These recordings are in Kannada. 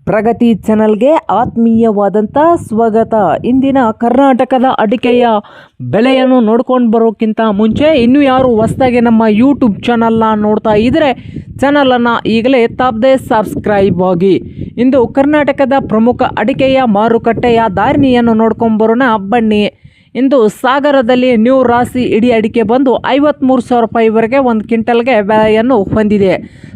ಪ್ರಗತಿ ಚಾನಲ್ಗೆ ಆತ್ಮೀಯವಾದಂಥ ಸ್ವಾಗತ. ಇಂದಿನ ಕರ್ನಾಟಕದ ಅಡಿಕೆಯ ಬೆಲೆಯನ್ನು ನೋಡ್ಕೊಂಡು ಬರೋಕ್ಕಿಂತ ಮುಂಚೆ ಇನ್ನೂ ಯಾರು ಹೊಸದಾಗಿ ನಮ್ಮ ಯೂಟ್ಯೂಬ್ ಚಾನಲ್ನ ನೋಡ್ತಾ ಇದ್ದರೆ ಚಾನಲನ್ನು ಈಗಲೇ ತಪ್ಪದೆ ಸಬ್ಸ್ಕ್ರೈಬ್ ಆಗಿ. ಇಂದು ಕರ್ನಾಟಕದ ಪ್ರಮುಖ ಅಡಿಕೆಯ ಮಾರುಕಟ್ಟೆಯ ಧಾರಣೆಯನ್ನು ನೋಡ್ಕೊಂಡು ಬರೋಣ ಬನ್ನಿ. ಇಂದು ಸಾಗರದಲ್ಲಿ ನ್ಯೂ ರಾಶಿ ಇಡೀ ಅಡಿಕೆ ಬಂದು 53,000 ರೂಪಾಯಿವರೆಗೆ ಒಂದು ಕ್ವಿಂಟಲ್ಗೆ ಬೆಲೆಯನ್ನು ಹೊಂದಿದೆ.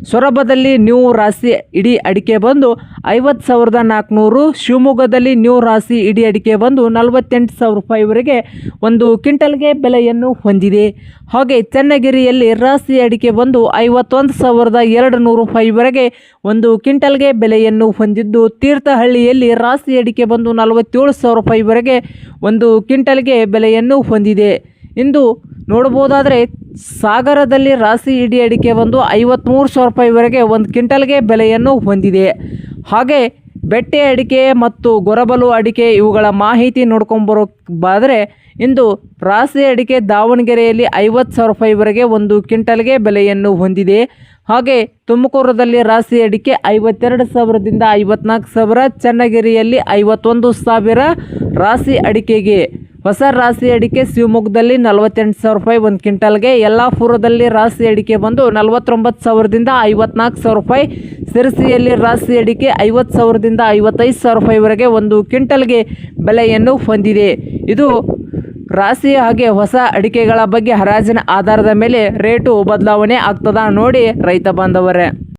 ಸೊರಬದಲ್ಲಿ ನ್ಯೂ ರಾಶಿ ಇಡೀ ಅಡಿಕೆ ಬಂದು 50,400. ಶಿವಮೊಗ್ಗದಲ್ಲಿ ನ್ಯೂ ರಾಶಿ ಇಡೀ ಅಡಿಕೆ ಬಂದು 48,000 ರೂಪಾಯಿವರೆಗೆ ಒಂದು ಕ್ವಿಂಟಲ್ಗೆ ಬೆಲೆಯನ್ನು ಹೊಂದಿದೆ. ಹಾಗೆ ಚನ್ನಗಿರಿಯಲ್ಲಿ ರಾಶಿ ಅಡಿಕೆ ಬಂದು 51,200 ರೂಪಾಯಿವರೆಗೆ ಒಂದು ಕ್ವಿಂಟಲ್ಗೆ ಬೆಲೆಯನ್ನು ಹೊಂದಿದ್ದು, ತೀರ್ಥಹಳ್ಳಿಯಲ್ಲಿ ರಾಶಿ ಅಡಿಕೆ ಬಂದು 47,000 ರೂಪಾಯಿವರೆಗೆ ಒಂದು ಕ್ವಿಂಟಲ್ಗೆ ಬೆಲೆಯನ್ನು ಹೊಂದಿದೆ. ಇಂದು ನೋಡಬಹುದಾದರೆ ಸಾಗರದಲ್ಲಿ ರಾಶಿ ಇಡೀ ಅಡಿಕೆ ಬಂದು 53,000 ರೂಪಾಯಿವರೆಗೆ ಒಂದು ಕ್ವಿಂಟಲ್ಗೆ ಬೆಲೆಯನ್ನು ಹೊಂದಿದೆ. ಹಾಗೆ ಬೆಟ್ಟೆ ಅಡಿಕೆ ಮತ್ತು ಗೊರಬಲು ಅಡಿಕೆ ಇವುಗಳ ಮಾಹಿತಿ ನೋಡ್ಕೊಂಬರೋದಾದರೆ ಇಂದು ರಾಶಿ ಅಡಿಕೆ ದಾವಣಗೆರೆಯಲ್ಲಿ 50,000 ರೂಪಾಯಿವರೆಗೆ ಒಂದು ಕ್ವಿಂಟಲ್ಗೆ ಬೆಲೆಯನ್ನು ಹೊಂದಿದೆ. ಹಾಗೆ ತುಮಕೂರದಲ್ಲಿ ರಾಶಿ ಅಡಿಕೆ 52,000ದಿಂದ 54,000, ಚನ್ನಗಿರಿಯಲ್ಲಿ 51,000 ರಾಶಿ ಅಡಿಕೆಗೆ. ಹೊಸ ರಾಶಿ ಅಡಿಕೆ ಶಿವಮೊಗ್ಗದಲ್ಲಿ 48,000 ರೂಪಾಯಿ ಒಂದು ಕ್ವಿಂಟಲ್ಗೆ. ಯಲ್ಲಾಪುರದಲ್ಲಿ ರಾಶಿ ಅಡಿಕೆ ಬಂದು 49,000ದಿಂದ 54,000 ರೂಪಾಯಿ. ಸಿರಸಿಯಲ್ಲಿ ರಾಶಿ ಅಡಿಕೆ 50,000ದಿಂದ 55,000 ರೂಪಾಯಿವರೆಗೆ ಒಂದು ಕ್ವಿಂಟಲ್ಗೆ ಬೆಲೆಯನ್ನು ಹೊಂದಿದೆ. ಇದು ರಾಶಿ ಹಾಗೆ ಹೊಸ ಅಡಿಕೆಗಳ ಬಗ್ಗೆ ಹರಾಜಿನ ಆಧಾರದ ಮೇಲೆ ರೇಟು ಬದಲಾವಣೆ ಆಗ್ತದ ನೋಡಿ ರೈತ ಬಾಂಧವರೇ.